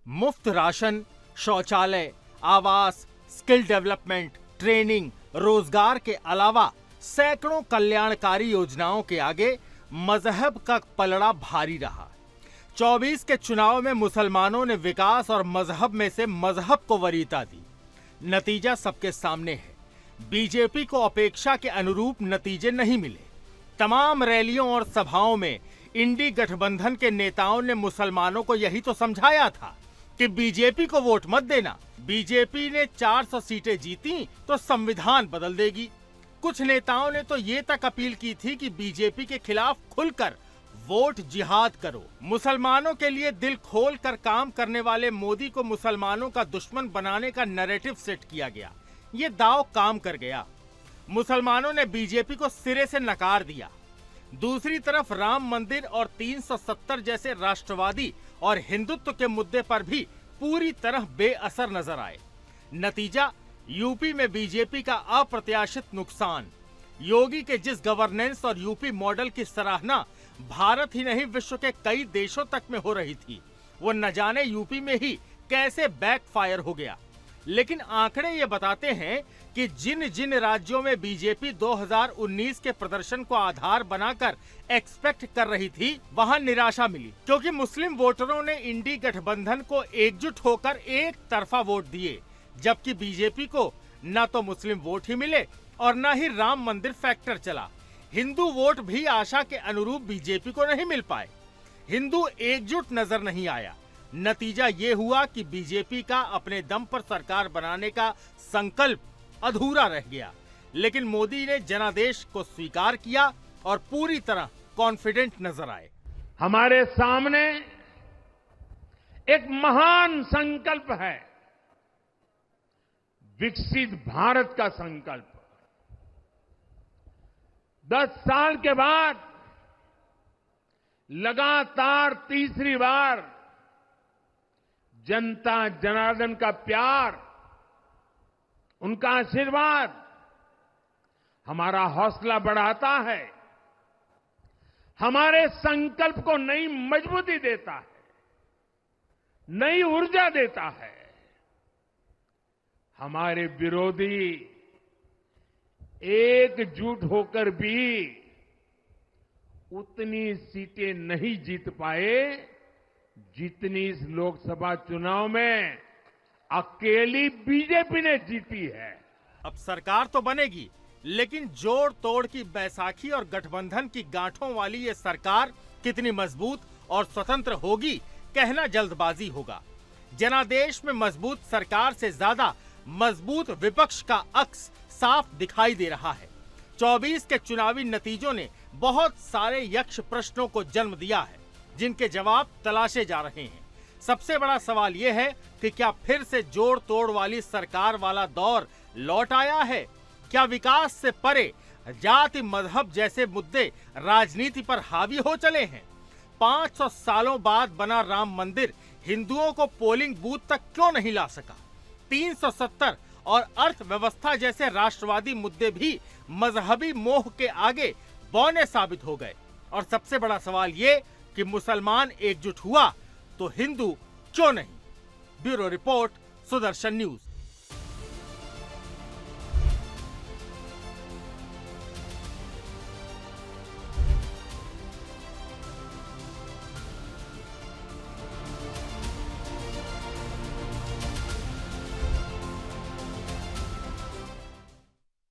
मुफ्त राशन, शौचालय, आवास, स्किल डेवलपमेंट, ट्रेनिंग, रोजगार के अलावा सैकड़ों कल्याणकारी योजनाओं के आगे मजहब का पलड़ा भारी रहा। 24 के चुनाव में मुसलमानों ने विकास और मजहब में से मजहब को वरीयता दी। नतीजा सबके सामने है। बीजेपी को अपेक्षा के अनुरूप नतीजे नहीं मिले। तमाम रैलियों और सभाओं में इंडी गठबंधन के नेताओं ने मुसलमानों को यही तो समझाया था कि बीजेपी को वोट मत देना। बीजेपी ने 400 सीटें जीती तो संविधान बदल देगी। कुछ नेताओं ने तो ये तक अपील की थी कि बीजेपी के खिलाफ खुलकर वोट जिहाद करो। मुसलमानों के लिए दिल खोल कर काम करने वाले मोदी को मुसलमानों का दुश्मन बनाने का नैरेटिव सेट किया गया। ये दांव काम कर गया। मुसलमानों ने बीजेपी को सिरे से नकार दिया। दूसरी तरफ राम मंदिर और 370 जैसे राष्ट्रवादी और हिंदुत्व के मुद्दे पर भी पूरी तरह बेअसर नजर आए। नतीजा, यूपी में बीजेपी का अप्रत्याशित नुकसान। योगी के जिस गवर्नेंस और यूपी मॉडल की सराहना भारत ही नहीं विश्व के कई देशों तक में हो रही थी, वो न जाने यूपी में ही कैसे बैकफायर हो गया। लेकिन आंकड़े ये बताते हैं कि जिन जिन राज्यों में बीजेपी 2019 के प्रदर्शन को आधार बनाकर एक्सपेक्ट कर रही थी, वहां निराशा मिली, क्योंकि मुस्लिम वोटरों ने इंडी गठबंधन को एकजुट होकर एक तरफा वोट दिए, जबकि बीजेपी को न तो मुस्लिम वोट ही मिले और न ही राम मंदिर फैक्टर चला। हिंदू वोट भी आशा के अनुरूप बीजेपी को नहीं मिल पाए। हिंदू एकजुट नजर नहीं आया। नतीजा ये हुआ कि बीजेपी का अपने दम पर सरकार बनाने का संकल्प अधूरा रह गया। लेकिन मोदी ने जनादेश को स्वीकार किया और पूरी तरह कॉन्फिडेंट नजर आए। हमारे सामने एक महान संकल्प है, विकसित भारत का संकल्प। 10 साल के बाद लगातार तीसरी बार जनता जनार्दन का प्यार, उनका आशीर्वाद हमारा हौसला बढ़ाता है, हमारे संकल्प को नई मजबूती देता है, नई ऊर्जा देता है। हमारे विरोधी एकजुट होकर भी उतनी सीटें नहीं जीत पाए जितनी इस लोकसभा चुनाव में अकेली बीजेपी ने जीती है। अब सरकार तो बनेगी, लेकिन जोड़ तोड़ की बैसाखी और गठबंधन की गांठों वाली ये सरकार कितनी मजबूत और स्वतंत्र होगी, कहना जल्दबाजी होगा। जनादेश में मजबूत सरकार से ज्यादा मजबूत विपक्ष का अक्स साफ दिखाई दे रहा है। 24 के चुनावी नतीजों ने बहुत सारे यक्ष प्रश्नों को जन्म दिया है, जिनके जवाब तलाशे जा रहे हैं। सबसे बड़ा सवाल यह है कि क्या फिर से जोड़ तोड़ वाली सरकार वाला दौर लौट आया है? क्या विकास से परे जाति मजहब जैसे मुद्दे राजनीति पर हावी हो चले हैं? 500 सालों बाद बना राम मंदिर हिंदुओं को पोलिंग बूथ तक क्यों नहीं ला सका? 370 और अर्थव्यवस्था जैसे राष्ट्रवादी मुद्दे भी मजहबी मोह के आगे बौने साबित हो गए। और सबसे बड़ा सवाल ये कि मुसलमान एकजुट हुआ तो हिंदू क्यों नहीं? Bureau report, Sudarshan news.